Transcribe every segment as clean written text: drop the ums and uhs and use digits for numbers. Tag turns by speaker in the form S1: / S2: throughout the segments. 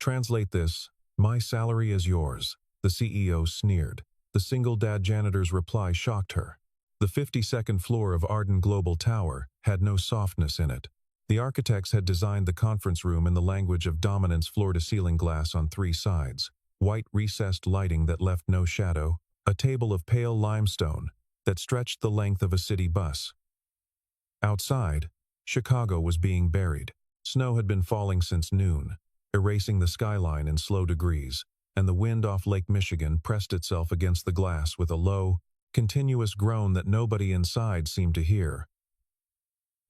S1: Translate this, my salary is yours, the CEO sneered. The single Dad Janitor's reply shocked her. The 52nd floor of Arden Global Tower had no softness in it. The architects had designed the conference room in the language of dominance, floor-to-ceiling glass on three sides, white recessed lighting that left no shadow, a table of pale limestone that stretched the length of a city bus. Outside, Chicago was being buried. Snow had been falling since noon, erasing the skyline in slow degrees, and the wind off Lake Michigan pressed itself against the glass with a low, continuous groan that nobody inside seemed to hear.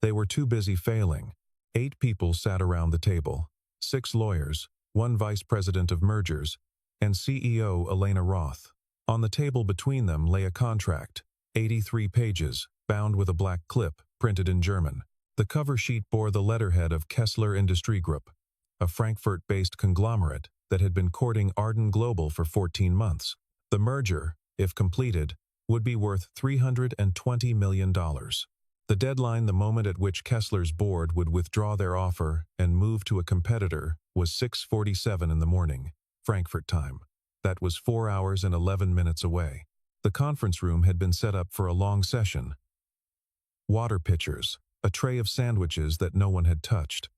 S1: They were too busy failing. 8 people sat around the table, 6 lawyers, 1 vice president of mergers, and CEO Elena Roth. On the table between them lay a contract, 83 pages, bound with a black clip, printed in German. The cover sheet bore the letterhead of Kessler Industry Group, a Frankfurt-based conglomerate that had been courting Arden Global for 14 months. The merger, if completed, would be worth $320 million. The deadline, the moment at which Kessler's board would withdraw their offer and move to a competitor, was 6:47 in the morning, Frankfurt time. That was 4 hours and 11 minutes away. The conference room had been set up for a long session. Water pitchers, a tray of sandwiches that no one had touched.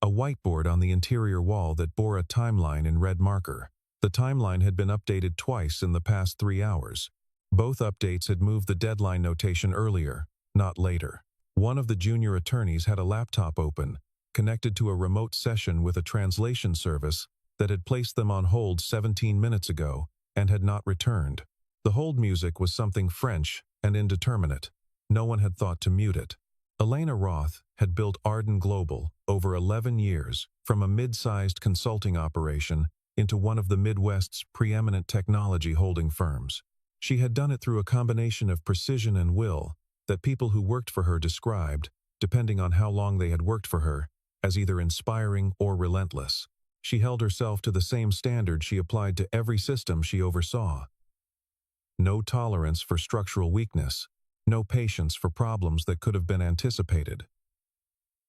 S1: A whiteboard on the interior wall that bore a timeline in red marker. The timeline had been updated twice in the past 3 hours. Both updates had moved the deadline notation earlier, not later. One of the junior attorneys had a laptop open, connected to a remote session with a translation service that had placed them on hold 17 minutes ago and had not returned. The hold music was something French and indeterminate. No one had thought to mute it. Elena Roth had built Arden Global over 11 years from a mid-sized consulting operation into one of the Midwest's preeminent technology holding firms. She had done it through a combination of precision and will that people who worked for her described, depending on how long they had worked for her, as either inspiring or relentless. She held herself to the same standard she applied to every system she oversaw. No tolerance for structural weakness, no patience for problems that could have been anticipated.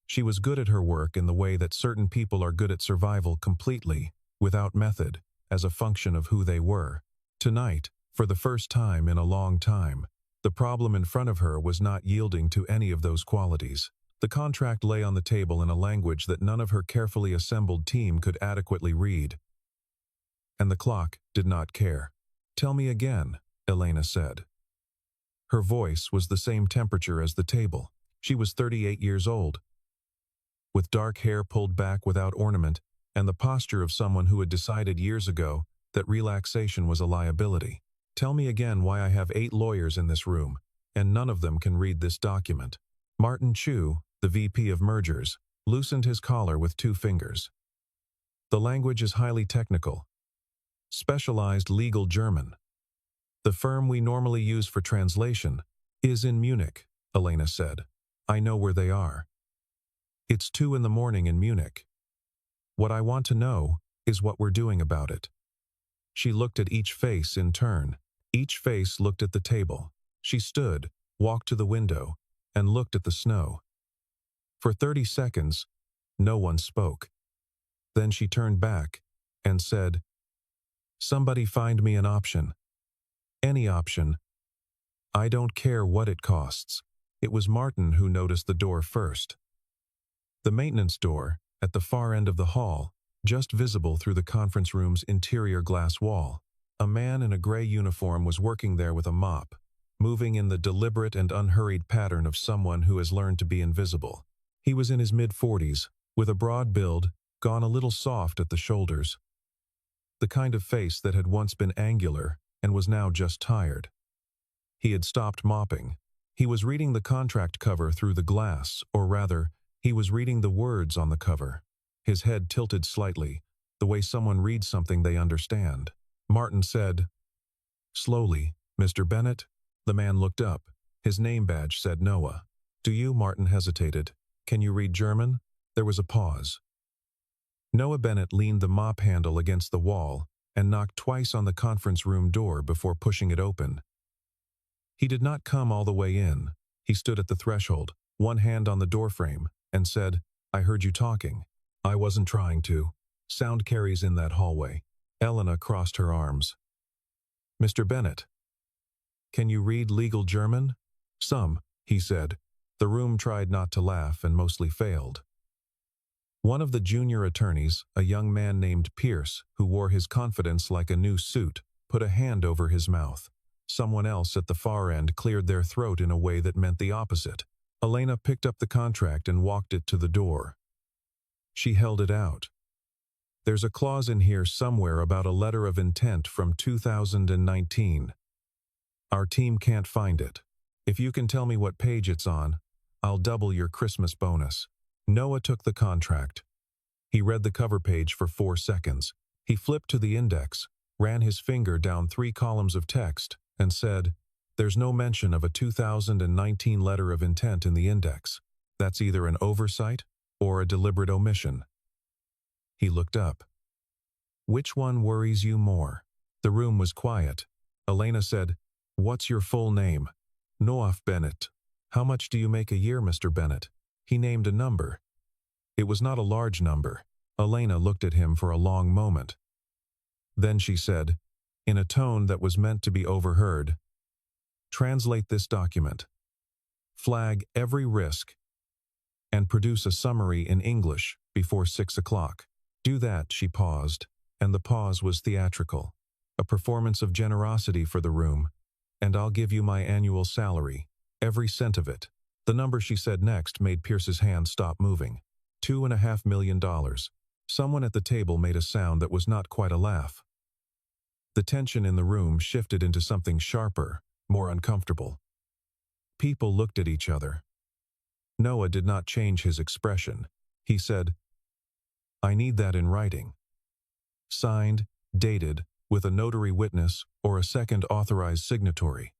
S1: She was good at her work in the way that certain people are good at survival, completely, without method, as a function of who they were. Tonight, for the first time in a long time, the problem in front of her was not yielding to any of those qualities. The contract lay on the table in a language that none of her carefully assembled team could adequately read. And the clock did not care. "Tell me again," Elena said. Her voice was the same temperature as the table. She was 38 years old, with dark hair pulled back without ornament, and the posture of someone who had decided years ago that relaxation was a liability. "Tell me again why I have 8 lawyers in this room, and none of them can read this document." Martin Chu, the VP of Mergers, loosened his collar with 2 fingers. "The language is highly technical. Specialized legal German. The firm we normally use for translation is in Munich," Elena said. "I know where they are. It's 2 in the morning in Munich. What I want to know is what we're doing about it." She looked at each face in turn. Each face looked at the table. She stood, walked to the window, and looked at the snow. For 30 seconds, no one spoke. Then she turned back and said, "Somebody find me an option. Any option. I don't care what it costs." It was Martin who noticed the door first. The maintenance door, at the far end of the hall, just visible through the conference room's interior glass wall. A man in a gray uniform was working there with a mop, moving in the deliberate and unhurried pattern of someone who has learned to be invisible. He was in his mid-40s, with a broad build, gone a little soft at the shoulders. The kind of face that had once been angular and was now just tired. He had stopped mopping. He was reading the contract cover through the glass, or rather, he was reading the words on the cover. His head tilted slightly, the way someone reads something they understand. Martin said, "Slowly, Mr. Bennett." The man looked up. His name badge said Noah. "Do you?" Martin hesitated. "Can you read German?" There was a pause. Noah Bennett leaned the mop handle against the wall and knocked twice on the conference room door before pushing it open. He did not come all the way in. He stood at the threshold, one hand on the doorframe, and said, "I heard you talking." "I wasn't trying to." Sound carries in that hallway. Elena crossed her arms. Mr. Bennett, can you read legal German? Some, he said. The room tried not to laugh and mostly failed. One of the junior attorneys, a young man named Pierce, who wore his confidence like a new suit, put a hand over his mouth. Someone else at the far end cleared their throat in a way that meant the opposite. Elena picked up the contract and walked it to the door. She held it out. There's a clause in here somewhere about a letter of intent from 2019. Our team can't find it. If you can tell me what page it's on, I'll double your Christmas bonus. Noah took the contract. He read the cover page for 4 seconds. He flipped to the index, ran his finger down 3 columns of text, and said, "There's no mention of a 2019 letter of intent in the index. That's either an oversight or a deliberate omission." He looked up. "Which one worries you more?" The room was quiet. Elena said, "What's your full name?" "Noah Bennett." "How much do you make a year, Mr. Bennett?" He named a number. It was not a large number. Elena looked at him for a long moment. Then she said, in a tone that was meant to be overheard, "Translate this document. Flag every risk, and produce a summary in English before 6 o'clock. Do that." She paused, and the pause was theatrical, a performance of generosity for the room. "And I'll give you my annual salary, every cent of it." The number she said next made Pierce's hand stop moving. $2.5 million. Someone at the table made a sound that was not quite a laugh. The tension in the room shifted into something sharper, more uncomfortable. People looked at each other. Noah did not change his expression. He said, "I need that in writing. Signed, dated, with a notary witness or a second authorized signatory."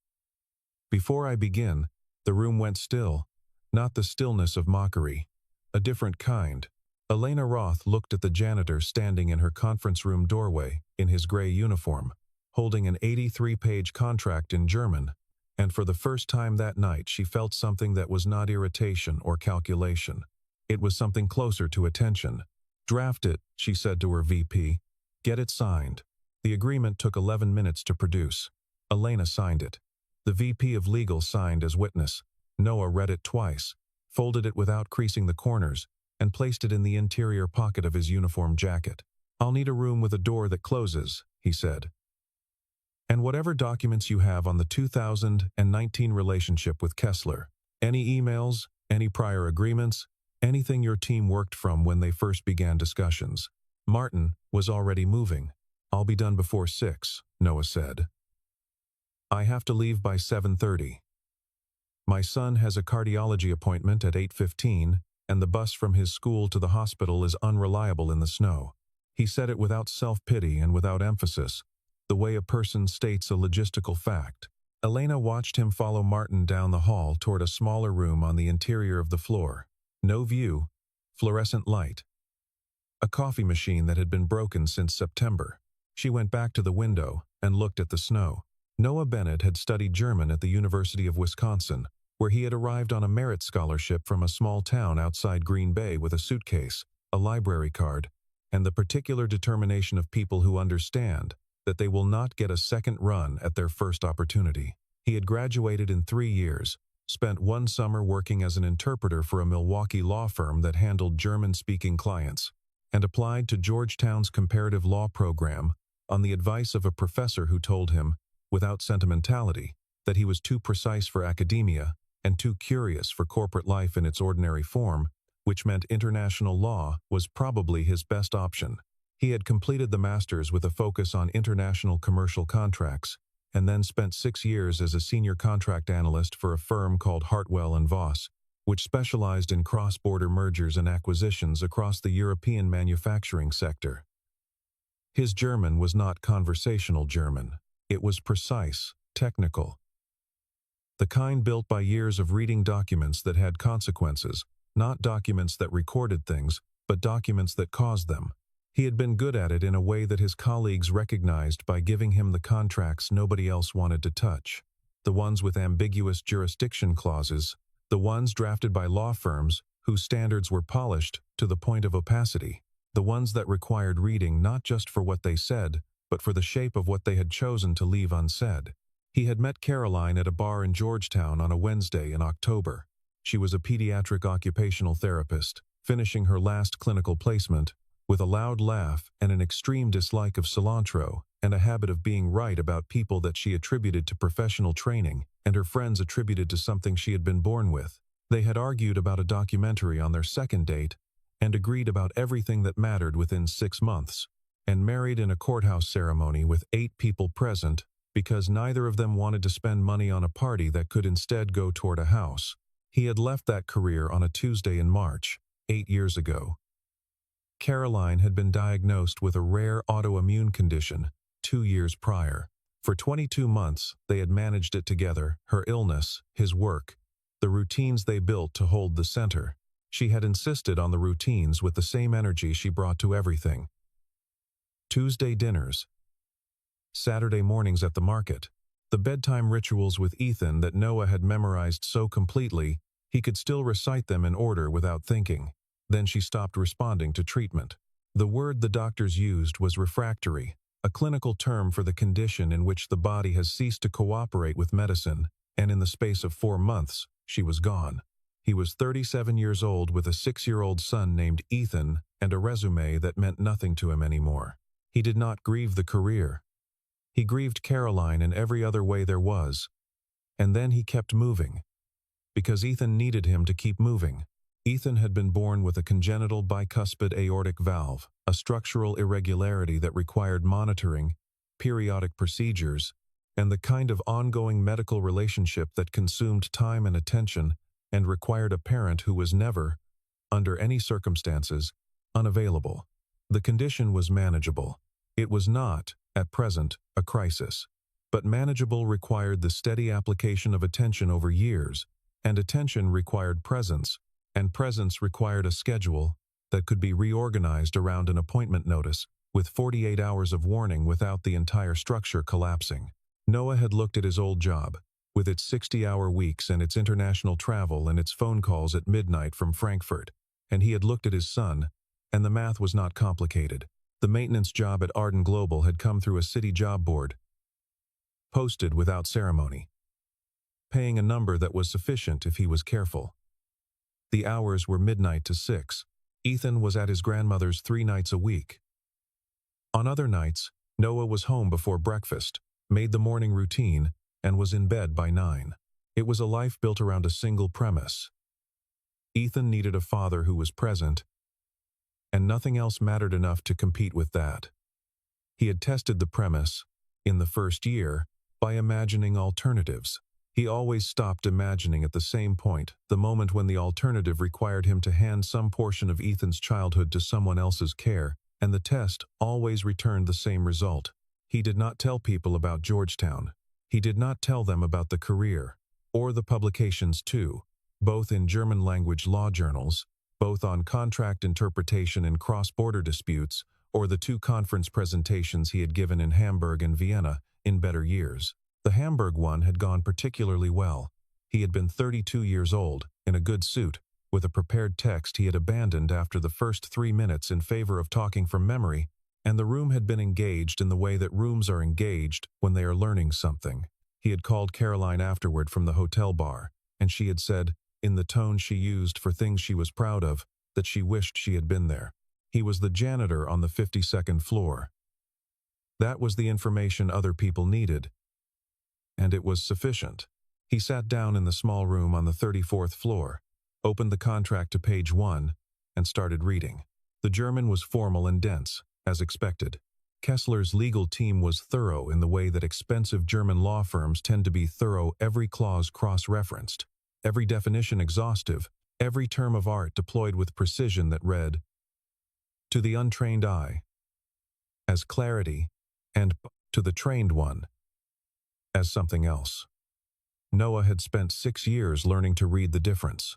S1: Before I begin, the room went still, not the stillness of mockery, a different kind. Elena Roth looked at the janitor standing in her conference room doorway in his gray uniform, holding an 83-page contract in German, and for the first time that night she felt something that was not irritation or calculation. It was something closer to attention. "Draft it," she said to her VP. "Get it signed." The agreement took 11 minutes to produce. Elena signed it. The VP of Legal signed as witness. Noah read it twice, folded it without creasing the corners, and placed it in the interior pocket of his uniform jacket. "I'll need a room with a door that closes," he said. "And whatever documents you have on the 2019 relationship with Kessler, any emails, any prior agreements, anything your team worked from when they first began discussions." Martin was already moving. "I'll be done before 6, Noah said. "I have to leave by 7:30. My son has a cardiology appointment at 8:15, and the bus from his school to the hospital is unreliable in the snow." He said it without self-pity and without emphasis, the way a person states a logistical fact. Elena watched him follow Martin down the hall toward a smaller room on the interior of the floor. No view, fluorescent light. A coffee machine that had been broken since September. She went back to the window and looked at the snow. Noah Bennett had studied German at the University of Wisconsin, where he had arrived on a merit scholarship from a small town outside Green Bay with a suitcase, a library card, and the particular determination of people who understand that they will not get a second run at their first opportunity. He had graduated in 3 years, spent 1 summer working as an interpreter for a Milwaukee law firm that handled German-speaking clients, and applied to Georgetown's comparative law program on the advice of a professor who told him, without sentimentality, that he was too precise for academia and too curious for corporate life in its ordinary form, which meant international law was probably his best option. He had completed the master's with a focus on international commercial contracts, and then spent 6 years as a senior contract analyst for a firm called Hartwell and Voss, which specialized in cross-border mergers and acquisitions across the European manufacturing sector. His German was not conversational German. It was precise, technical. The kind built by years of reading documents that had consequences, not documents that recorded things, but documents that caused them. He had been good at it in a way that his colleagues recognized by giving him the contracts nobody else wanted to touch. The ones with ambiguous jurisdiction clauses, the ones drafted by law firms whose standards were polished to the point of opacity. the ones that required reading not just for what they said, but for the shape of what they had chosen to leave unsaid. He had met Caroline at a bar in Georgetown on a Wednesday in October. She was a pediatric occupational therapist, finishing her last clinical placement, with a loud laugh and an extreme dislike of cilantro, and a habit of being right about people that she attributed to professional training, and her friends attributed to something she had been born with. They had argued about a documentary on their second date, and agreed about everything that mattered within 6 months, and married in a courthouse ceremony with 8 people present, because neither of them wanted to spend money on a party that could instead go toward a house. He had left that career on a Tuesday in March, 8 years ago. Caroline had been diagnosed with a rare autoimmune condition 2 years prior. For 22 months, they had managed it together, her illness, his work, the routines they built to hold the center. She had insisted on the routines with the same energy she brought to everything. Tuesday dinners, Saturday mornings at the market, the bedtime rituals with Ethan that Noah had memorized so completely, he could still recite them in order without thinking. Then she stopped responding to treatment. The word the doctors used was refractory, a clinical term for the condition in which the body has ceased to cooperate with medicine, and in the space of 4 months, she was gone. He was 37 years old with a 6-year-old son named Ethan and a resume that meant nothing to him anymore. He did not grieve the career. He grieved Caroline in every other way there was. And then he kept moving. Because Ethan needed him to keep moving. Ethan had been born with a congenital bicuspid aortic valve, a structural irregularity that required monitoring, periodic procedures, and the kind of ongoing medical relationship that consumed time and attention and required a parent who was never, under any circumstances, unavailable. The condition was manageable. It was not, at present, a crisis. But manageable required the steady application of attention over years, and attention required presence, and presence required a schedule that could be reorganized around an appointment notice, with 48 hours of warning without the entire structure collapsing. Noah had looked at his old job, with its 60-hour weeks and its international travel and its phone calls at midnight from Frankfurt, and he had looked at his son, and the math was not complicated. The maintenance job at Arden Global had come through a city job board, posted without ceremony, paying a number that was sufficient if he was careful. The hours were midnight to 6. Ethan was at his grandmother's 3 nights a week. On other nights, Noah was home before breakfast, made the morning routine, and was in bed by 9. It was a life built around a single premise. Ethan needed a father who was present, and nothing else mattered enough to compete with that. He had tested the premise, in the first year, by imagining alternatives. He always stopped imagining at the same point, the moment when the alternative required him to hand some portion of Ethan's childhood to someone else's care, and the test always returned the same result. He did not tell people about Georgetown. He did not tell them about the career, or the publications too, both in German-language law journals, both on contract interpretation in cross-border disputes, or the 2 conference presentations he had given in Hamburg and Vienna in better years. The Hamburg one had gone particularly well. He had been 32 years old, in a good suit, with a prepared text he had abandoned after the first 3 minutes in favor of talking from memory, and the room had been engaged in the way that rooms are engaged when they are learning something. He had called Caroline afterward from the hotel bar, and she had said, in the tone she used for things she was proud of, that she wished she had been there. He was the janitor on the 52nd floor. That was the information other people needed, and it was sufficient. He sat down in the small room on the 34th floor, opened the contract to page 1, and started reading. The German was formal and dense, as expected. Kessler's legal team was thorough in the way that expensive German law firms tend to be thorough, every clause cross-referenced, every definition exhaustive, every term of art deployed with precision that read, to the untrained eye, as clarity, and to the trained one, as something else. Noah had spent 6 years learning to read the difference.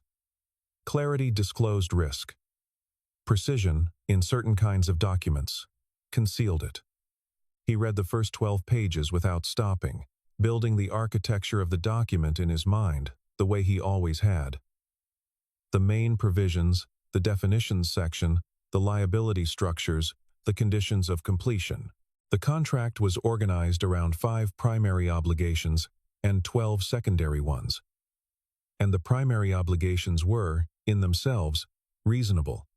S1: Clarity disclosed risk. Precision, in certain kinds of documents, concealed it. He read the first 12 pages without stopping, building the architecture of the document in his mind, the way he always had. The main provisions, the definitions section, the liability structures, the conditions of completion. The contract was organized around 5 primary obligations and 12 secondary ones. And the primary obligations were, in themselves, reasonable.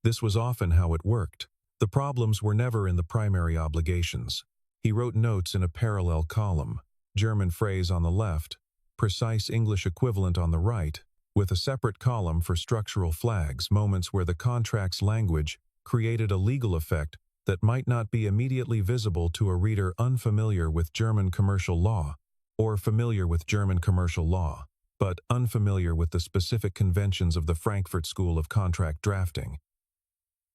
S1: This was often how it worked. The problems were never in the primary obligations. He wrote notes in a parallel column, German phrase on the left, precise English equivalent on the right, with a separate column for structural flags, moments where the contract's language created a legal effect that might not be immediately visible to a reader unfamiliar with German commercial law, or familiar with German commercial law, but unfamiliar with the specific conventions of the Frankfurt School of Contract Drafting,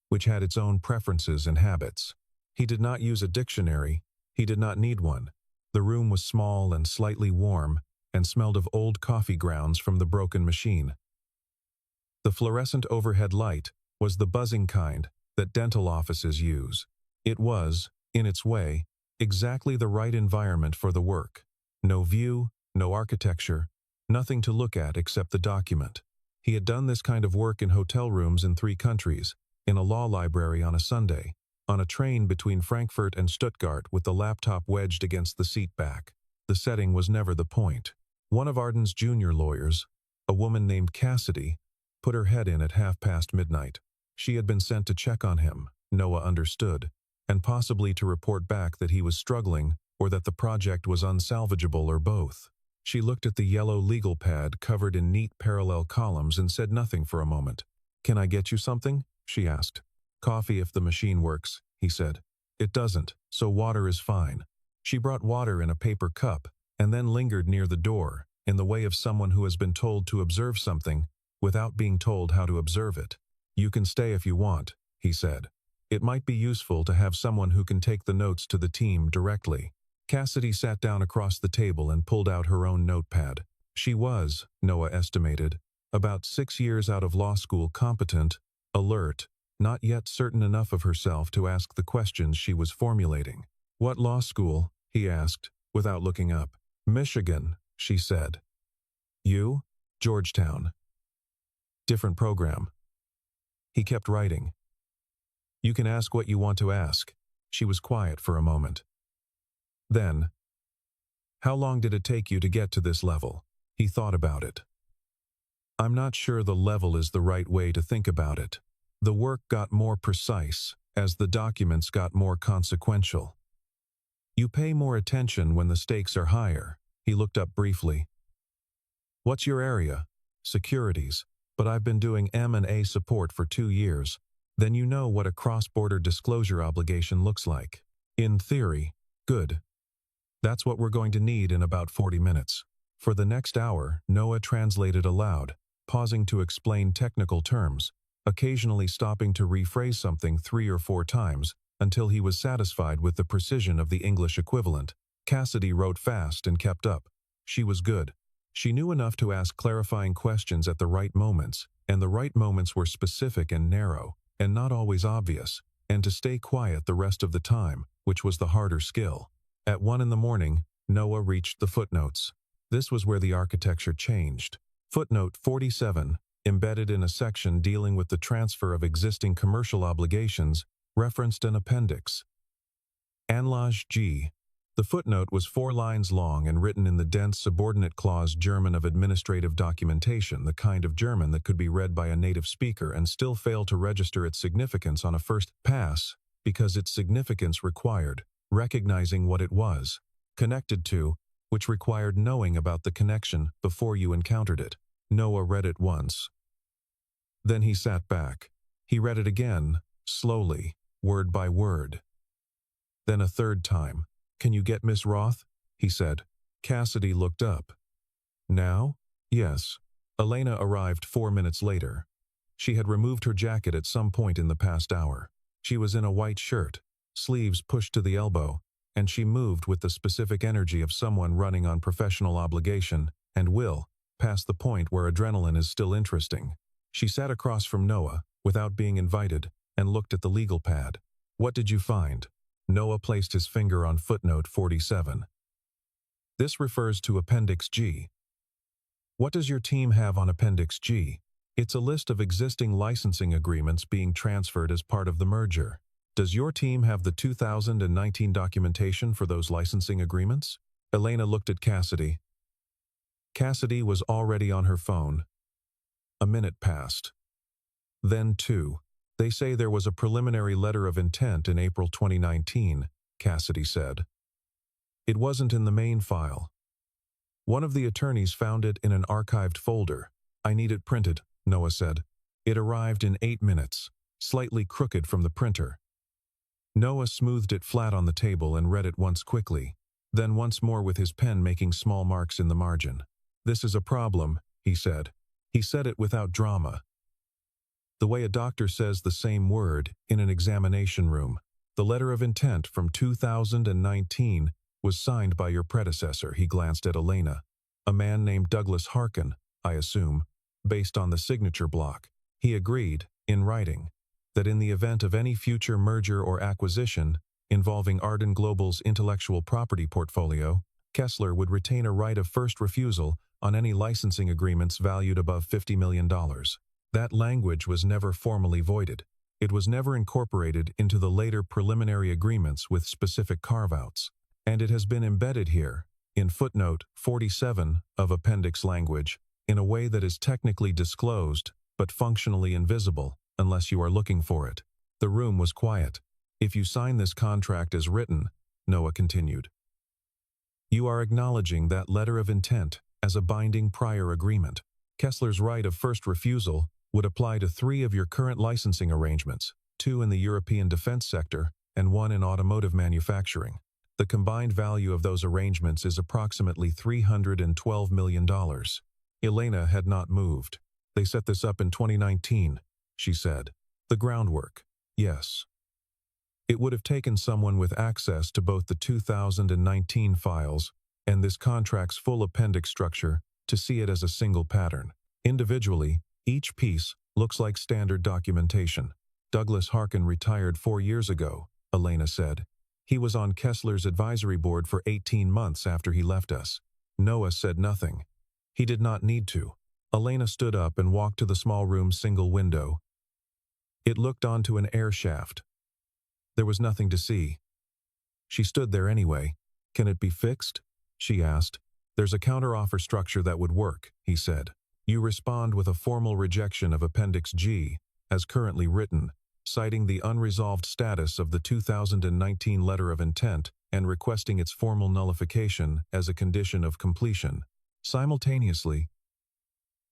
S1: which had its own preferences and habits. He did not use a dictionary. He did not need one. The room was small and slightly warm, and smelled of old coffee grounds from the broken machine. The fluorescent overhead light was the buzzing kind that dental offices use. It was, in its way, exactly the right environment for the work. No view, no architecture, nothing to look at except the document. He had done this kind of work in hotel rooms in 3 countries, in a law library on a Sunday, on a train between Frankfurt and Stuttgart with the laptop wedged against the seat back. The setting was never the point. One of Arden's junior lawyers, a woman named Cassidy, put her head in at midnight. She had been sent to check on him, Noah understood, and possibly to report back that he was struggling or that the project was unsalvageable or both. She looked at the yellow legal pad covered in neat parallel columns and said nothing for a moment. "Can I get you something?" she asked. "Coffee if the machine works," he said. "It doesn't, so water is fine." She brought water in a paper cup and then lingered near the door, in the way of someone who has been told to observe something without being told how to observe it. "You can stay if you want," he said. "It might be useful to have someone who can take the notes to the team directly." Cassidy sat down across the table and pulled out her own notepad. She was, Noah estimated, about 6 years out of law school, competent, alert, not yet certain enough of herself to ask the questions she was formulating. "What law school?" he asked, without looking up. "Michigan," she said. "You?" "Georgetown." "Different program." He kept writing. "You can ask what you want to ask." She was quiet for a moment. Then, "How long did it take you to get to this level?" He thought about it. "I'm not sure the level is the right way to think about it. The work got more precise as the documents got more consequential. You pay more attention when the stakes are higher." He looked up briefly. "What's your area?" "Securities, but I've been doing M&A support for 2 years. Then you know what a cross-border disclosure obligation looks like." "In theory." "Good. That's what we're going to need in about 40 minutes. For the next hour, Noah translated aloud, pausing to explain technical terms, occasionally stopping to rephrase something 3 or 4 times, until he was satisfied with the precision of the English equivalent. Cassidy wrote fast and kept up. She was good. She knew enough to ask clarifying questions at the right moments, and the right moments were specific and narrow, and not always obvious, and to stay quiet the rest of the time, which was the harder skill. At 1 in the morning, Noah reached the footnotes. This was where the architecture changed. Footnote 47, embedded in a section dealing with the transfer of existing commercial obligations, referenced an appendix. Anlage G. The footnote was 4 lines long and written in the dense subordinate clause German of administrative documentation, the kind of German that could be read by a native speaker and still fail to register its significance on a first pass, because its significance required recognizing what it was connected to, which required knowing about the connection before you encountered it. Noah read it once. Then he sat back. He read it again, slowly, word by word. Then a third time. "Can you get Miss Roth?" he said. Cassidy looked up. "Now?" "Yes." Elena arrived 4 minutes later. She had removed her jacket at some point in the past hour. She was in a white shirt, sleeves pushed to the elbow, and she moved with the specific energy of someone running on professional obligation and will, past the point where adrenaline is still interesting. She sat across from Noah, without being invited, and looked at the legal pad. "What did you find?" Noah placed his finger on footnote 47. "This refers to Appendix G." "What does your team have on Appendix G?" It's a list of existing licensing agreements being transferred as part of the merger. Does your team have the 2019 documentation for those licensing agreements? Elena looked at Cassidy. Cassidy was already on her phone. A minute passed. Then 2. They say there was a preliminary letter of intent in April 2019, Cassidy said. It wasn't in the main file. One of the attorneys found it in an archived folder. I need it printed, Noah said. It arrived in 8 minutes, slightly crooked from the printer. Noah smoothed it flat on the table and read it once quickly, then once more with his pen making small marks in the margin. This is a problem, he said. He said it without drama. The way a doctor says the same word in an examination room. The letter of intent from 2019 was signed by your predecessor, he glanced at Elena. A man named Douglas Harkin, I assume, based on the signature block. He agreed, in writing, that in the event of any future merger or acquisition involving Arden Global's intellectual property portfolio, Kessler would retain a right of first refusal on any licensing agreements valued above $50 million. That language was never formally voided. It was never incorporated into the later preliminary agreements with specific carve-outs, and it has been embedded here, in footnote 47 of appendix language, in a way that is technically disclosed but functionally invisible unless you are looking for it. The room was quiet. If you sign this contract as written, Noah continued, you are acknowledging that letter of intent as a binding prior agreement. Kessler's right of first refusal would apply to 3 of your current licensing arrangements, 2 in the European defense sector and 1 in automotive manufacturing. The combined value of those arrangements is approximately $312 million. Elena had not moved. They set this up in 2019, she said. The groundwork, yes. It would have taken someone with access to both the 2019 files and this contract's full appendix structure to see it as a single pattern. Individually, each piece looks like standard documentation. Douglas Harkin retired 4 years ago, Elena said. He was on Kessler's advisory board for 18 months after he left us. Noah said nothing. He did not need to. Elena stood up and walked to the small room's single window. It looked onto an air shaft. There was nothing to see. She stood there anyway. Can it be fixed? She asked. There's a counteroffer structure that would work, he said. You respond with a formal rejection of Appendix G, as currently written, citing the unresolved status of the 2019 letter of intent and requesting its formal nullification as a condition of completion. Simultaneously,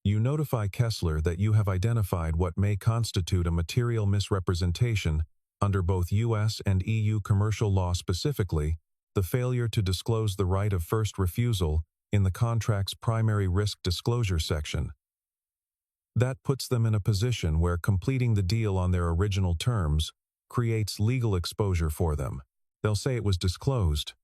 S1: you notify Kessler that you have identified what may constitute a material misrepresentation under both U.S. and EU commercial law, specifically the failure to disclose the right of first refusal in the contract's primary risk disclosure section. That puts them in a position where completing the deal on their original terms creates legal exposure for them. They'll say it was disclosed.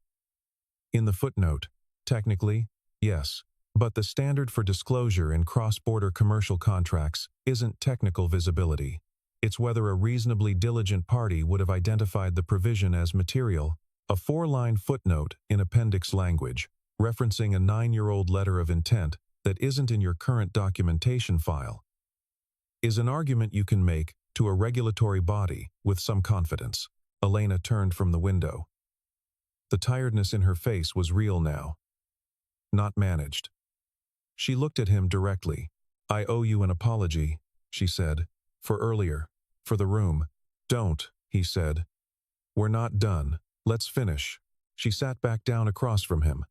S1: In the footnote, technically, yes, but the standard for disclosure in cross-border commercial contracts isn't technical visibility. It's whether a reasonably diligent party would have identified the provision as material. A 4-line footnote in appendix language, referencing a 9-year-old letter of intent that isn't in your current documentation file, is an argument you can make to a regulatory body with some confidence. Elena turned from the window. The tiredness in her face was real now. Not managed. She looked at him directly. I owe you an apology, she said, for earlier, for the room. Don't, he said. We're not done. Let's finish. She sat back down across from him.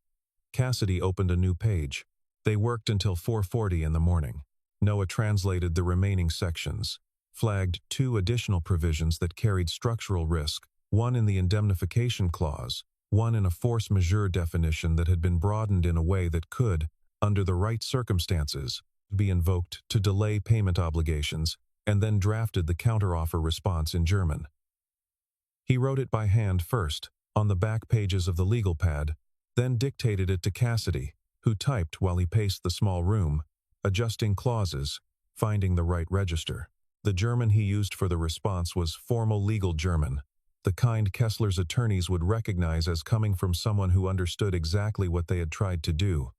S1: Cassidy opened a new page. They worked until 4:40 in the morning. Noah translated the remaining sections, flagged 2 additional provisions that carried structural risk, one in the indemnification clause, one in a force majeure definition that had been broadened in a way that could, under the right circumstances, be invoked to delay payment obligations, and then drafted the counteroffer response in German. He wrote it by hand first, on the back pages of the legal pad, then dictated it to Cassidy, who typed while he paced the small room, adjusting clauses, finding the right register. The German he used for the response was formal legal German, the kind Kessler's attorneys would recognize as coming from someone who understood exactly what they had tried to do.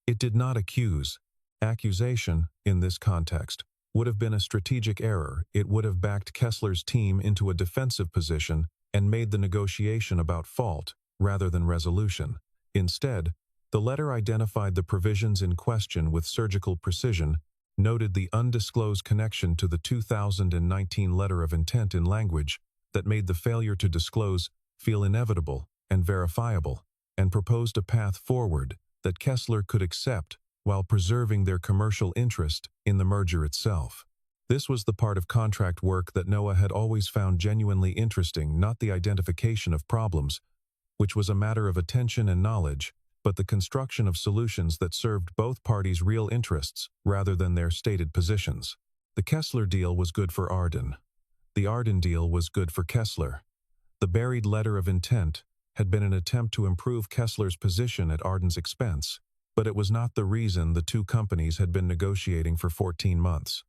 S1: It did not accuse, Accusation, in this context, would have been a strategic error. It would have backed Kessler's team into a defensive position and made the negotiation about fault rather than resolution. Instead, the letter identified the provisions in question with surgical precision, noted the undisclosed connection to the 2019 letter of intent in language that made the failure to disclose feel inevitable and verifiable, and proposed a path forward that Kessler could accept while preserving their commercial interest in the merger itself. This was the part of contract work that Noah had always found genuinely interesting, not the identification of problems, which was a matter of attention and knowledge, but the construction of solutions that served both parties' real interests rather than their stated positions. The Kessler deal was good for Arden. The Arden deal was good for Kessler. The buried letter of intent had been an attempt to improve Kessler's position at Arden's expense, but it was not the reason the two companies had been negotiating for 14 months.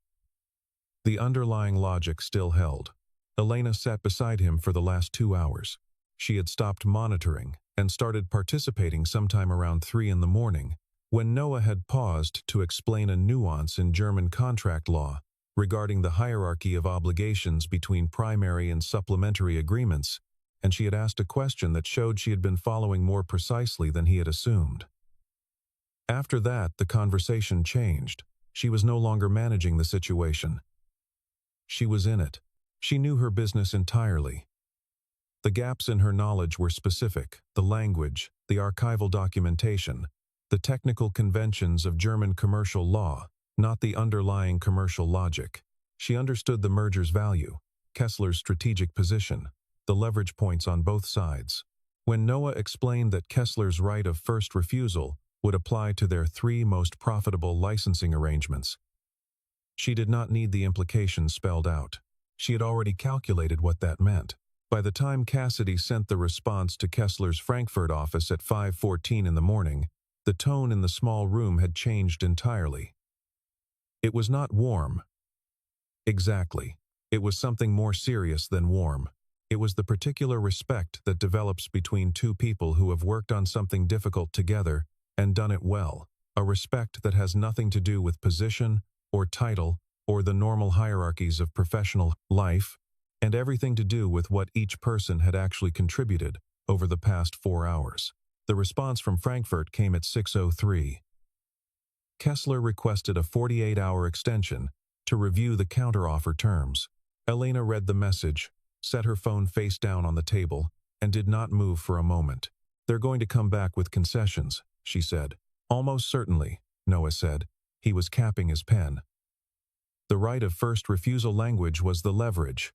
S1: The underlying logic still held. Elena sat beside him for the last 2 hours. She had stopped monitoring and started participating sometime around 3 in the morning, when Noah had paused to explain a nuance in German contract law regarding the hierarchy of obligations between primary and supplementary agreements, and she had asked a question that showed she had been following more precisely than he had assumed. After that, the conversation changed. She was no longer managing the situation. She was in it. She knew her business entirely. The gaps in her knowledge were specific: the language, the archival documentation, the technical conventions of German commercial law, not the underlying commercial logic. She understood the merger's value, Kessler's strategic position, the leverage points on both sides. When Noah explained that Kessler's right of first refusal would apply to their 3 most profitable licensing arrangements, she did not need the implications spelled out. She had already calculated what that meant. By the time Cassidy sent the response to Kessler's Frankfurt office at 5:14 in the morning, the tone in the small room had changed entirely. It was not warm. Exactly. It was something more serious than warm. It was the particular respect that develops between two people who have worked on something difficult together and done it well, a respect that has nothing to do with position or title or the normal hierarchies of professional life, and everything to do with what each person had actually contributed over the past 4 hours. The response from Frankfurt came at 6:03. Kessler requested a 48-hour extension to review the counteroffer terms. Elena read the message, set her phone face down on the table, and did not move for a moment. "They're going to come back with concessions," she said. "Almost certainly," Noah said. He was capping his pen. The right of first refusal language was the leverage.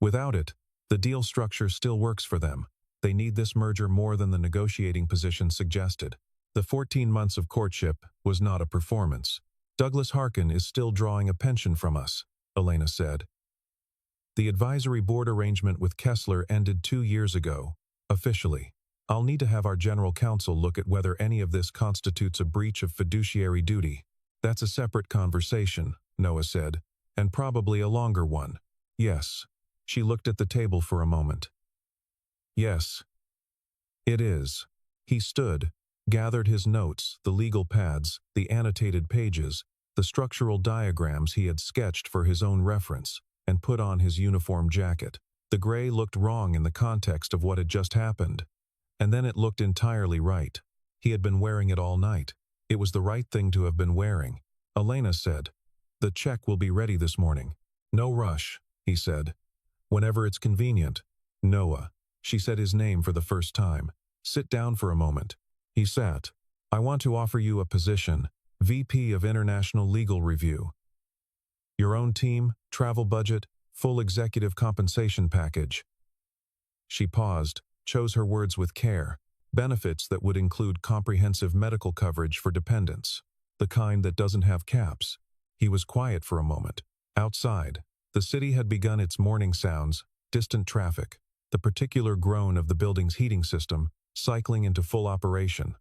S1: Without it, the deal structure still works for them. They need this merger more than the negotiating position suggested. The 14 months of courtship was not a performance. "Douglas Harkin is still drawing a pension from us," Elena said. "The advisory board arrangement with Kessler ended 2 years ago, officially. I'll need to have our general counsel look at whether any of this constitutes a breach of fiduciary duty." "That's a separate conversation," Noah said, "and probably a longer one." "Yes." She looked at the table for a moment. "Yes, it is." He stood, gathered his notes, the legal pads, the annotated pages, the structural diagrams he had sketched for his own reference, and put on his uniform jacket. The gray looked wrong in the context of what had just happened, and then it looked entirely right. He had been wearing it all night. It was the right thing to have been wearing. Elena said, "The check will be ready this morning." "No rush," he said. "Whenever it's convenient." "Noah." She said his name for the first time. "Sit down for a moment." He sat. "I want to offer you a position, VP of International Legal Review. Your own team, travel budget, full executive compensation package." She paused, chose her words with care. Benefits that would include comprehensive medical coverage for dependents, the kind that doesn't have caps. He was quiet for a moment. Outside, the city had begun its morning sounds, distant traffic, the particular groan of the building's heating system, cycling into full operation.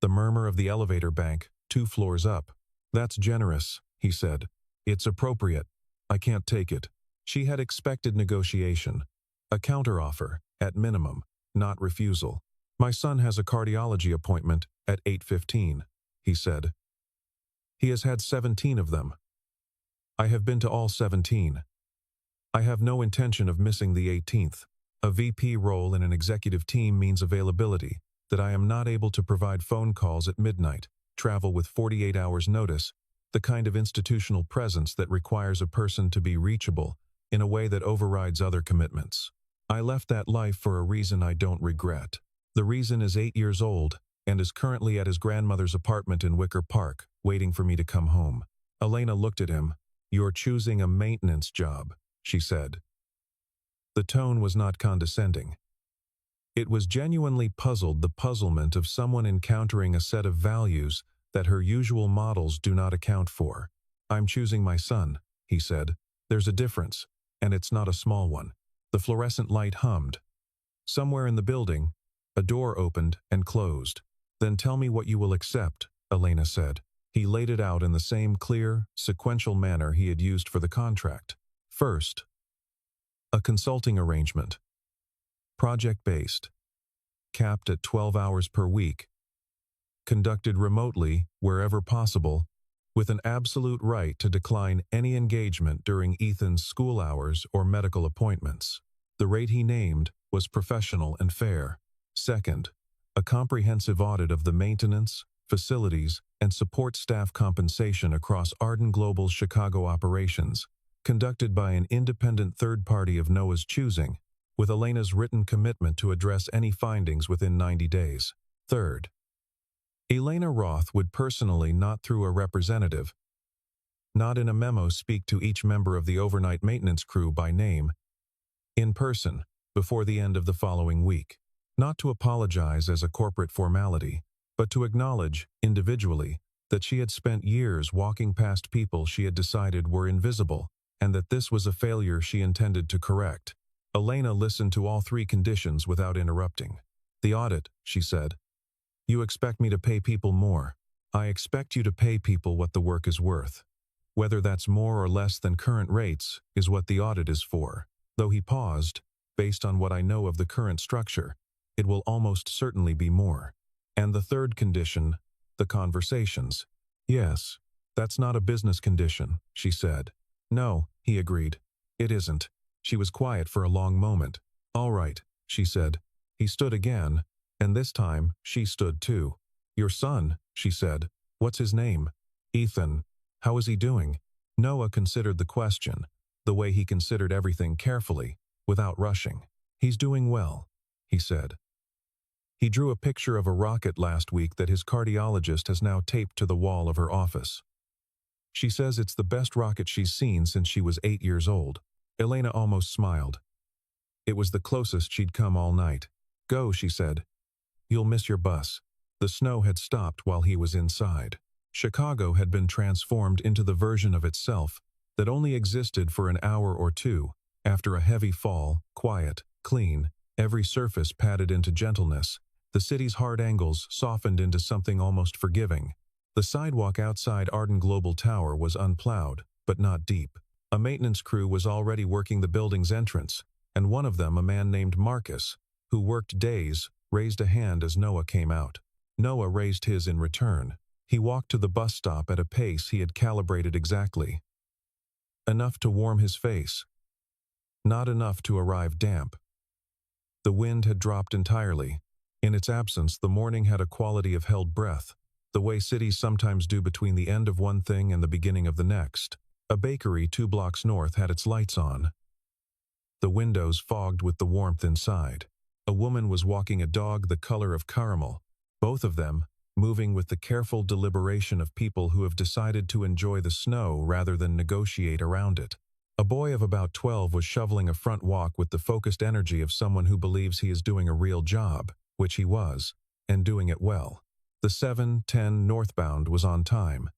S1: The murmur of the elevator bank, 2 floors up. "That's generous," he said. "It's appropriate. I can't take it." She had expected negotiation. A counteroffer, at minimum, not refusal. "My son has a cardiology appointment at 8:15, he said. He has had 17 of them. I have been to all 17. I have no intention of missing the 18th. A VP role in an executive team means availability, that I am not able to provide phone calls at midnight, travel with 48 hours notice, the kind of institutional presence that requires a person to be reachable in a way that overrides other commitments. I left that life for a reason I don't regret. The reason is 8 years old and is currently at his grandmother's apartment in Wicker Park, waiting for me to come home. Elena looked at him. "You're choosing a maintenance job," she said. The tone was not condescending. It was genuinely puzzled, the puzzlement of someone encountering a set of values that her usual models do not account for. "I'm choosing my son," he said. "There's a difference, and it's not a small one." The fluorescent light hummed. Somewhere in the building, a door opened and closed. "Then tell me what you will accept," Elena said. He laid it out in the same clear, sequential manner he had used for the contract. First, a consulting arrangement. Project-based. Capped at 12 hours per week. Conducted remotely, wherever possible, with an absolute right to decline any engagement during Ethan's school hours or medical appointments. The rate he named was professional and fair. Second, a comprehensive audit of the maintenance, facilities, and support staff compensation across Arden Global's Chicago operations, conducted by an independent third party of Noah's choosing, with Elena's written commitment to address any findings within 90 days. Third, Elena Roth would personally, not through a representative, not in a memo, speak to each member of the overnight maintenance crew by name, in person, before the end of the following week. Not to apologize as a corporate formality, but to acknowledge, individually, that she had spent years walking past people she had decided were invisible, and that this was a failure she intended to correct. Elena listened to all three conditions without interrupting. "The audit," she said. "You expect me to pay people more. I expect you to pay people what the work is worth. Whether that's more or less than current rates is what the audit is for." Though he paused, "Based on what I know of the current structure, it will almost certainly be more. And the third condition, the conversations." "Yes, that's not a business condition," she said. "No," he agreed. "It isn't." She was quiet for a long moment. "All right," she said. He stood again, and this time she stood too. "Your son," she said. "What's his name?" "Ethan. How is he doing?" Noah considered the question, the way he considered everything carefully, without rushing. "He's doing well," he said. He drew a picture of a rocket last week that his cardiologist has now taped to the wall of her office. She says it's the best rocket she's seen since she was 8 years old. Elena almost smiled. It was the closest she'd come all night. "Go," she said. "You'll miss your bus." The snow had stopped while he was inside. Chicago had been transformed into the version of itself that only existed for an hour or two, after a heavy fall, quiet, clean, every surface padded into gentleness. The city's hard angles softened into something almost forgiving. The sidewalk outside Arden Global Tower was unplowed, but not deep. A maintenance crew was already working the building's entrance, and one of them, a man named Marcus, who worked days, raised a hand as Noah came out. Noah raised his in return. He walked to the bus stop at a pace he had calibrated exactly. Enough to warm his face. Not enough to arrive damp. The wind had dropped entirely. In its absence, the morning had a quality of held breath, the way cities sometimes do between the end of one thing and the beginning of the next. A bakery 2 blocks north had its lights on, the windows fogged with the warmth inside. A woman was walking a dog the color of caramel, both of them moving with the careful deliberation of people who have decided to enjoy the snow rather than negotiate around it. A boy of about 12 was shoveling a front walk with the focused energy of someone who believes he is doing a real job, which he was, and doing it well. The 7:10 northbound was on time,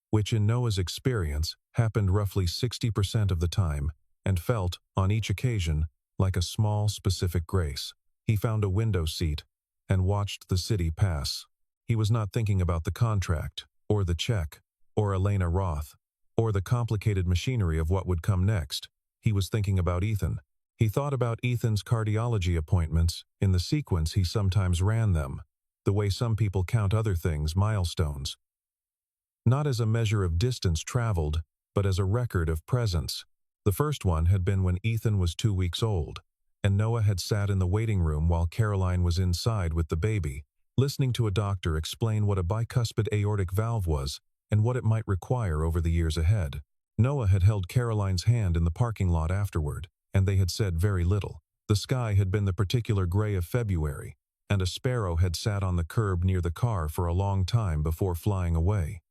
S1: which in Noah's experience happened roughly 60% of the time and felt, on each occasion, like a small, specific grace. He found a window seat and watched the city pass. He was not thinking about the contract, or the check, or Elena Roth, or the complicated machinery of what would come next. He was thinking about Ethan. He thought about Ethan's cardiology appointments in the sequence he sometimes ran them, the way some people count other things, milestones. not as a measure of distance traveled, but as a record of presence. The first one had been when Ethan was 2 weeks old, and Noah had sat in the waiting room while Caroline was inside with the baby, listening to a doctor explain what a bicuspid aortic valve was and what it might require over the years ahead. Noah had held Caroline's hand in the parking lot afterward, and they had said very little. The sky had been the particular gray of February, and a sparrow had sat on the curb near the car for a long time before flying away.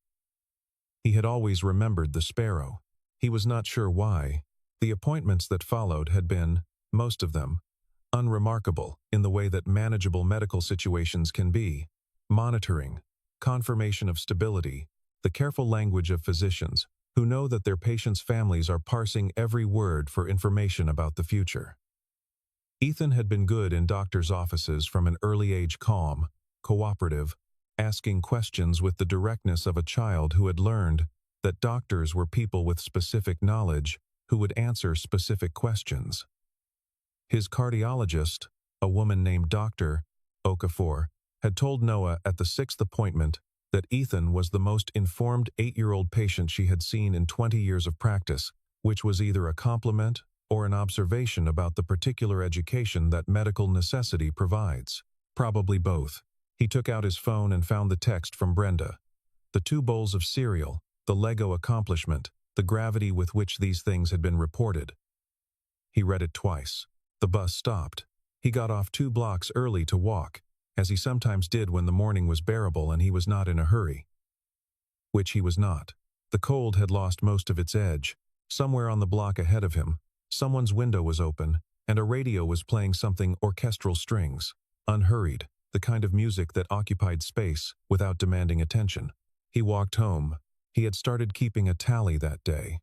S1: He had always remembered the sparrow. He was not sure why. The appointments that followed had been, most of them, unremarkable in the way that manageable medical situations can be. Monitoring, confirmation of stability, the careful language of physicians who know that their patients' families are parsing every word for information about the future. Ethan had been good in doctors' offices from an early age, calm, cooperative, asking questions with the directness of a child who had learned that doctors were people with specific knowledge who would answer specific questions. His cardiologist, a woman named Dr. Okafor, had told Noah at the 6th appointment that Ethan was the most informed 8-year-old patient she had seen in 20 years of practice, which was either a compliment or an observation about the particular education that medical necessity provides. Probably both. He took out his phone and found the text from Brenda. The 2 bowls of cereal, the Lego accomplishment, the gravity with which these things had been reported. He read it twice. The bus stopped. He got off 2 blocks early to walk, as he sometimes did when the morning was bearable and he was not in a hurry. Which he was not. The cold had lost most of its edge. Somewhere on the block ahead of him, someone's window was open, and a radio was playing something orchestral strings, unhurried, the kind of music that occupied space without demanding attention. He walked home. He had started keeping a tally that day.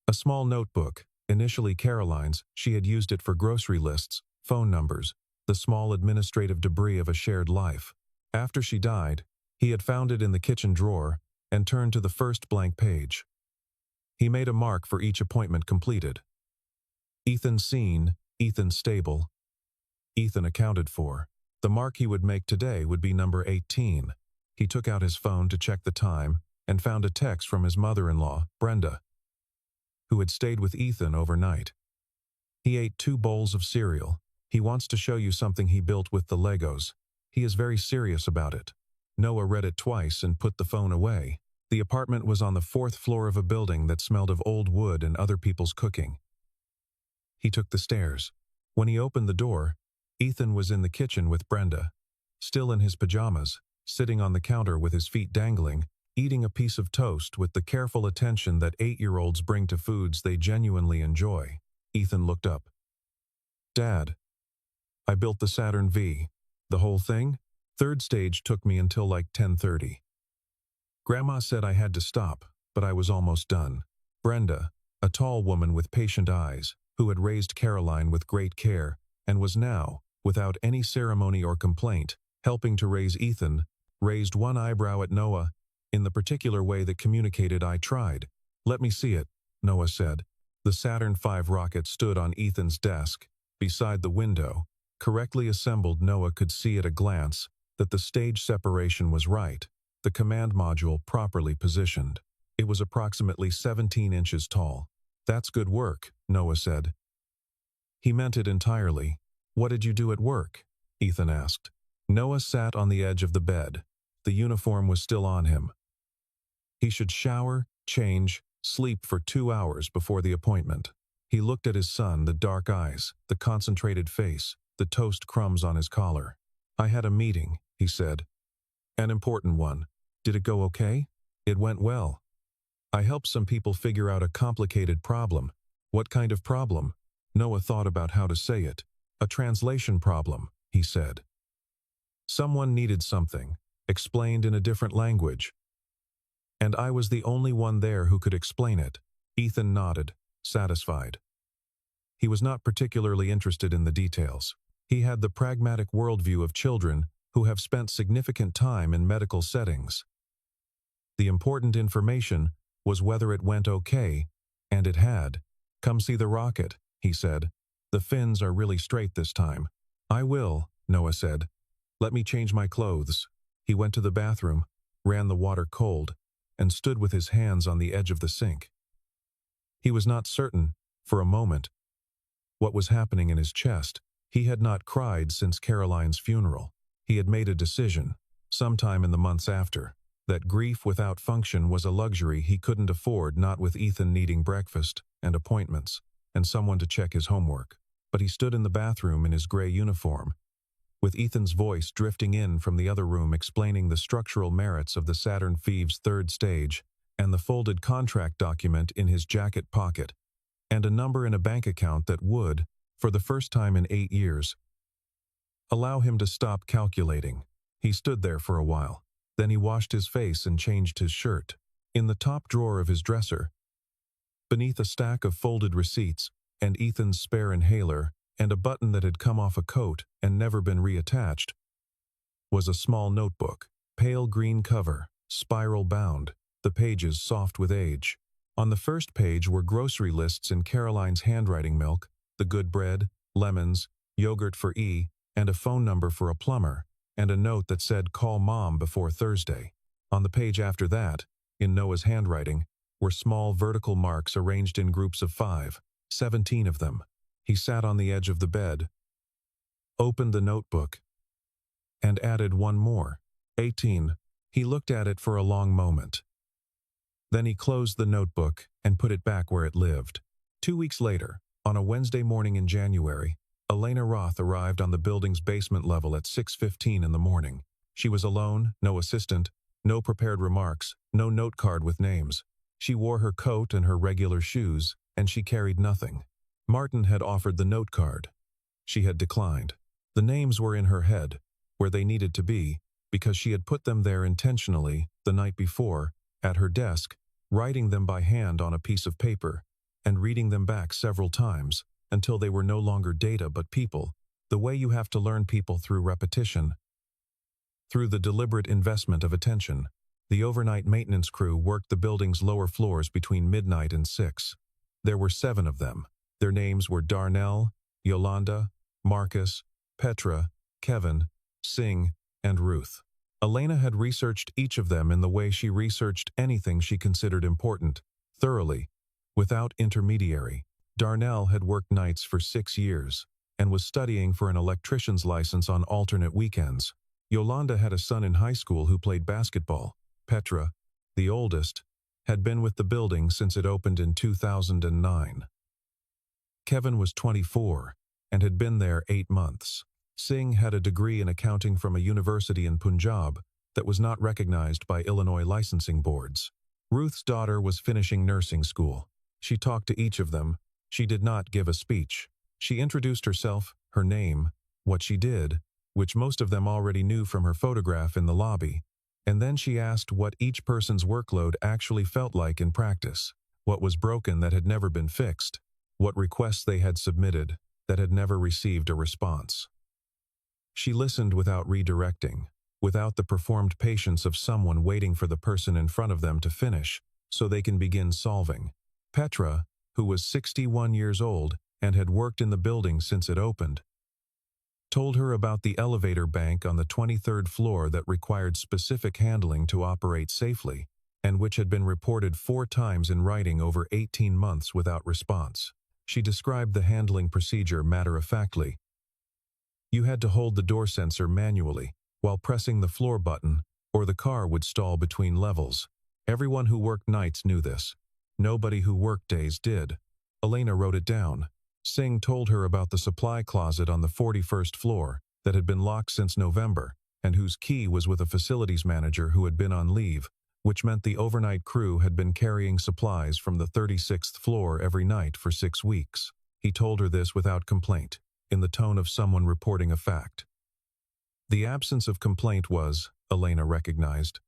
S1: A small notebook, initially Caroline's, she had used it for grocery lists, phone numbers, the small administrative debris of a shared life. After she died, he had found it in the kitchen drawer and turned to the first blank page. He made a mark for each appointment completed. Ethan seen, Ethan stable, Ethan accounted for. The mark he would make today would be number 18. He took out his phone to check the time and found a text from his mother-in-law, Brenda, who had stayed with Ethan overnight. He ate 2 bowls of cereal. He wants to show you something he built with the Legos. He is very serious about it. Noah read it twice and put the phone away. The apartment was on the 4th floor of a building that smelled of old wood and other people's cooking. He took the stairs. When he opened the door, Ethan was in the kitchen with Brenda, still in his pajamas, sitting on the counter with his feet dangling, eating a piece of toast with the careful attention that 8-year-olds bring to foods they genuinely enjoy. Ethan looked up. "Dad, I built the Saturn V. The whole thing? 3rd stage took me until like 10:30. Grandma said I had to stop, but I was almost done." Brenda, a tall woman with patient eyes, who had raised Caroline with great care and was now, without any ceremony or complaint, helping to raise Ethan, raised one eyebrow at Noah in the particular way that communicated "I tried." "Let me see it," Noah said. The Saturn V rocket stood on Ethan's desk, beside the window. Correctly assembled, Noah could see at a glance that the stage separation was right, the command module properly positioned. It was approximately 17 inches tall. "That's good work," Noah said. He meant it entirely. "What did you do at work?" Ethan asked. Noah sat on the edge of the bed. The uniform was still on him. He should shower, change, sleep for 2 hours before the appointment. He looked at his son, the dark eyes, the concentrated face, the toast crumbs on his collar. "I had a meeting," he said. "An important one. Did it go okay?" "It went well. I helped some people figure out a complicated problem." "What kind of problem?" Noah thought about how to say it. "A translation problem," he said. Someone needed something, explained in a different language. And I was the only one there who could explain it. Ethan nodded, satisfied. He was not particularly interested in the details. He had the pragmatic worldview of children who have spent significant time in medical settings. The important information was whether it went okay, and it had. "Come see the rocket," he said. "The fins are really straight this time." "I will," Noah said. "Let me change my clothes." He went to the bathroom, ran the water cold, and stood with his hands on the edge of the sink. He was not certain, for a moment, what was happening in his chest. He had not cried since Caroline's funeral. He had made a decision, sometime in the months after, that grief without function was a luxury he couldn't afford, not with Ethan needing breakfast and appointments and someone to check his homework. But he stood in the bathroom in his gray uniform, with Ethan's voice drifting in from the other room explaining the structural merits of the Saturn V's third stage, and the folded contract document in his jacket pocket, and a number in a bank account that would, for the first time in 8 years, allow him to stop calculating. He stood there for a while. Then he washed his face and changed his shirt. In the top drawer of his dresser, beneath a stack of folded receipts and Ethan's spare inhaler and a button that had come off a coat and never been reattached, was a small notebook, pale green cover, spiral bound, the pages soft with age. On the first page were grocery lists in Caroline's handwriting: milk, the good bread, lemons, yogurt for E, and a phone number for a plumber, and a note that said, "Call Mom before Thursday." On the page after that, in Noah's handwriting, were small vertical marks arranged in groups of 5, 17 of them. He sat on the edge of the bed, opened the notebook, and added one more, 18. He looked at it for a long moment. Then he closed the notebook and put it back where it lived. 2 weeks later, on a Wednesday morning in January, Elena Roth arrived on the building's basement level at 6:15 in the morning. She was alone, no assistant, no prepared remarks, no note card with names. She wore her coat and her regular shoes, and she carried nothing. Martin had offered the note card. She had declined. The names were in her head, where they needed to be, because she had put them there intentionally the night before, at her desk, writing them by hand on a piece of paper, and reading them back several times, until they were no longer data but people, the way you have to learn people through repetition. Through the deliberate investment of attention, the overnight maintenance crew worked the building's lower floors between midnight and 6. There were 7 of them. Their names were Darnell, Yolanda, Marcus, Petra, Kevin, Singh, and Ruth. Elena had researched each of them in the way she researched anything she considered important, thoroughly, without intermediary. Darnell had worked nights for 6 years and was studying for an electrician's license on alternate weekends. Yolanda had a son in high school who played basketball. Petra, the oldest, had been with the building since it opened in 2009. Kevin was 24 and had been there 8 months. Singh had a degree in accounting from a university in Punjab that was not recognized by Illinois licensing boards. Ruth's daughter was finishing nursing school. She talked to each of them. She did not give a speech. She introduced herself, her name, what she did, which most of them already knew from her photograph in the lobby, and then she asked what each person's workload actually felt like in practice, what was broken that had never been fixed, what requests they had submitted that had never received a response. She listened without redirecting, without the performed patience of someone waiting for the person in front of them to finish so they can begin solving. Petra, who was 61 years old and had worked in the building since it opened, told her about the elevator bank on the 23rd floor that required specific handling to operate safely, and which had been reported 4 times in writing over 18 months without response. She described the handling procedure matter-of-factly. You had to hold the door sensor manually while pressing the floor button, or the car would stall between levels. Everyone who worked nights knew this. Nobody who worked days did. Elena wrote it down. Singh told her about the supply closet on the 41st floor that had been locked since November and whose key was with a facilities manager who had been on leave, which meant the overnight crew had been carrying supplies from the 36th floor every night for 6 weeks. He told her this without complaint, in the tone of someone reporting a fact. The absence of complaint was, Elena recognized,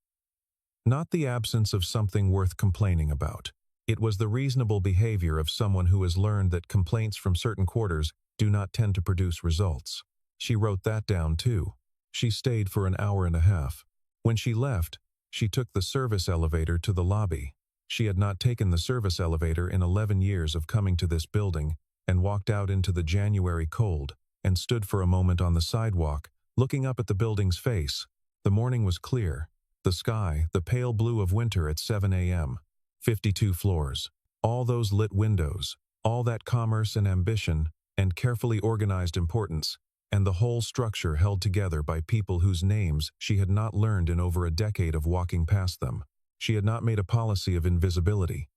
S1: not the absence of something worth complaining about. It was the reasonable behavior of someone who has learned that complaints from certain quarters do not tend to produce results. She wrote that down too. She stayed for an hour and a half. When she left, she took the service elevator to the lobby. She had not taken the service elevator in 11 years of coming to this building, and walked out into the January cold, and stood for a moment on the sidewalk, looking up at the building's face. The morning was clear. The sky, the pale blue of winter at 7 a.m. 52 floors. All those lit windows, all that commerce and ambition, and carefully organized importance, and the whole structure held together by people whose names she had not learned in over a decade of walking past them. She had not made a policy of invisibility.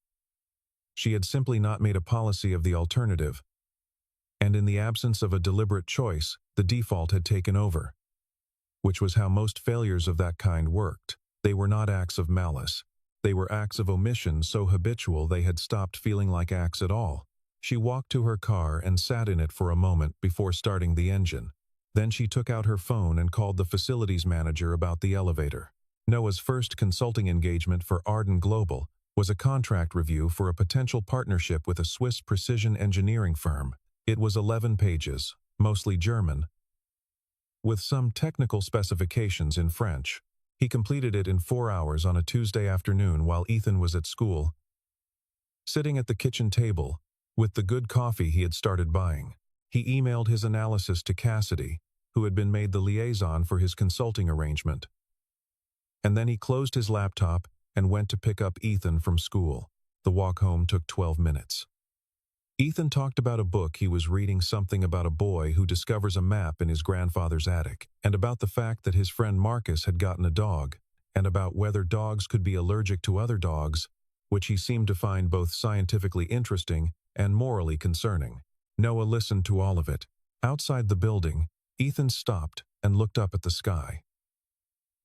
S1: She had simply not made a policy of the alternative. And in the absence of a deliberate choice, the default had taken over. Which was how most failures of that kind worked. They were not acts of malice. They were acts of omission so habitual they had stopped feeling like acts at all. She walked to her car and sat in it for a moment before starting the engine. Then she took out her phone and called the facilities manager about the elevator. Noah's first consulting engagement for Arden Global was a contract review for a potential partnership with a Swiss precision engineering firm. It was 11 pages, mostly German, with some technical specifications in French. He completed it in 4 hours on a Tuesday afternoon while Ethan was at school, sitting at the kitchen table, with the good coffee he had started buying. He emailed his analysis to Cassidy, who had been made the liaison for his consulting arrangement. And then he closed his laptop and went to pick up Ethan from school. The walk home took 12 minutes. Ethan talked about a book he was reading, something about a boy who discovers a map in his grandfather's attic, and about the fact that his friend Marcus had gotten a dog, and about whether dogs could be allergic to other dogs, which he seemed to find both scientifically interesting and morally concerning. Noah listened to all of it. Outside the building, Ethan stopped and looked up at the sky.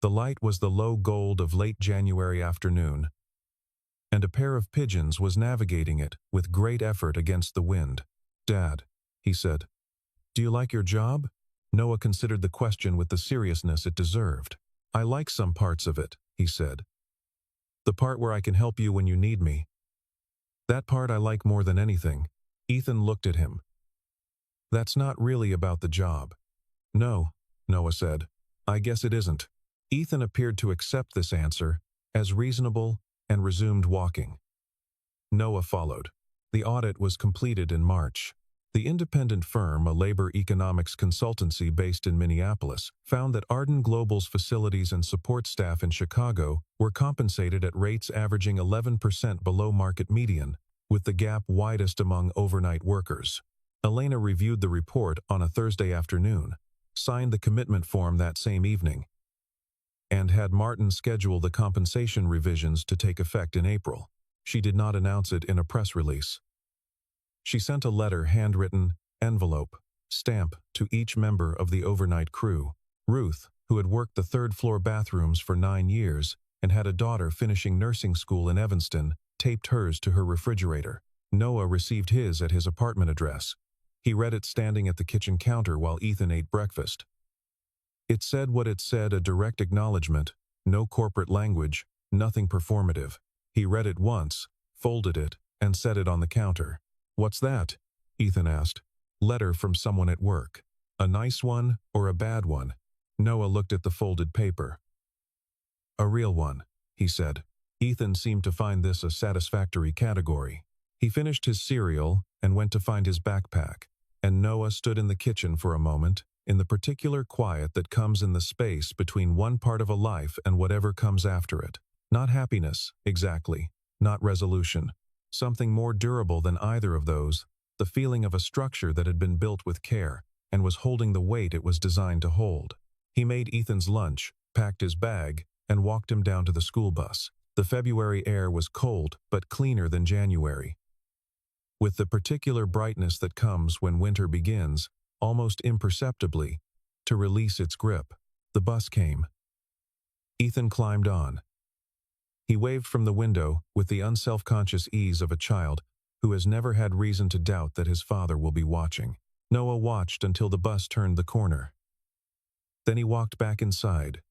S1: The light was the low gold of late January afternoon, and a pair of pigeons was navigating it with great effort against the wind. "Dad," he said, "do you like your job?" Noah considered the question with the seriousness it deserved. "I like some parts of it," he said. "The part where I can help you when you need me. That part I like more than anything." Ethan looked at him. "That's not really about the job." "No," Noah said. "I guess it isn't." Ethan appeared to accept this answer as reasonable and resumed walking. Noah followed. The audit was completed in March. The independent firm, a labor economics consultancy based in Minneapolis, found that Arden Global's facilities and support staff in Chicago were compensated at rates averaging 11% below market median, with the gap widest among overnight workers. Elena reviewed the report on a Thursday afternoon, signed the commitment form that same evening, and had Martin schedule the compensation revisions to take effect in April. She did not announce it in a press release. She sent a letter, handwritten, envelope, stamp, to each member of the overnight crew. Ruth, who had worked the third-floor bathrooms for 9 years and had a daughter finishing nursing school in Evanston, taped hers to her refrigerator. Noah received his at his apartment address. He read it standing at the kitchen counter while Ethan ate breakfast. It said what it said, a direct acknowledgement, no corporate language, nothing performative. He read it once, folded it, and set it on the counter. "What's that?" Ethan asked. "Letter from someone at work. A nice one or a bad one?" Noah looked at the folded paper. "A real one," he said. Ethan seemed to find this a satisfactory category. He finished his cereal and went to find his backpack, and Noah stood in the kitchen for a moment, in the particular quiet that comes in the space between one part of a life and whatever comes after it. Not happiness, exactly, not resolution. Something more durable than either of those, the feeling of a structure that had been built with care and was holding the weight it was designed to hold. He made Ethan's lunch, packed his bag, and walked him down to the school bus. The February air was cold but cleaner than January. With the particular brightness that comes when winter begins, almost imperceptibly, to release its grip, the bus came. Ethan climbed on. He waved from the window with the unselfconscious ease of a child who has never had reason to doubt that his father will be watching. Noah watched until the bus turned the corner. Then he walked back inside,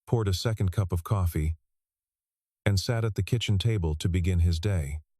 S1: poured a second cup of coffee, and sat at the kitchen table to begin his day.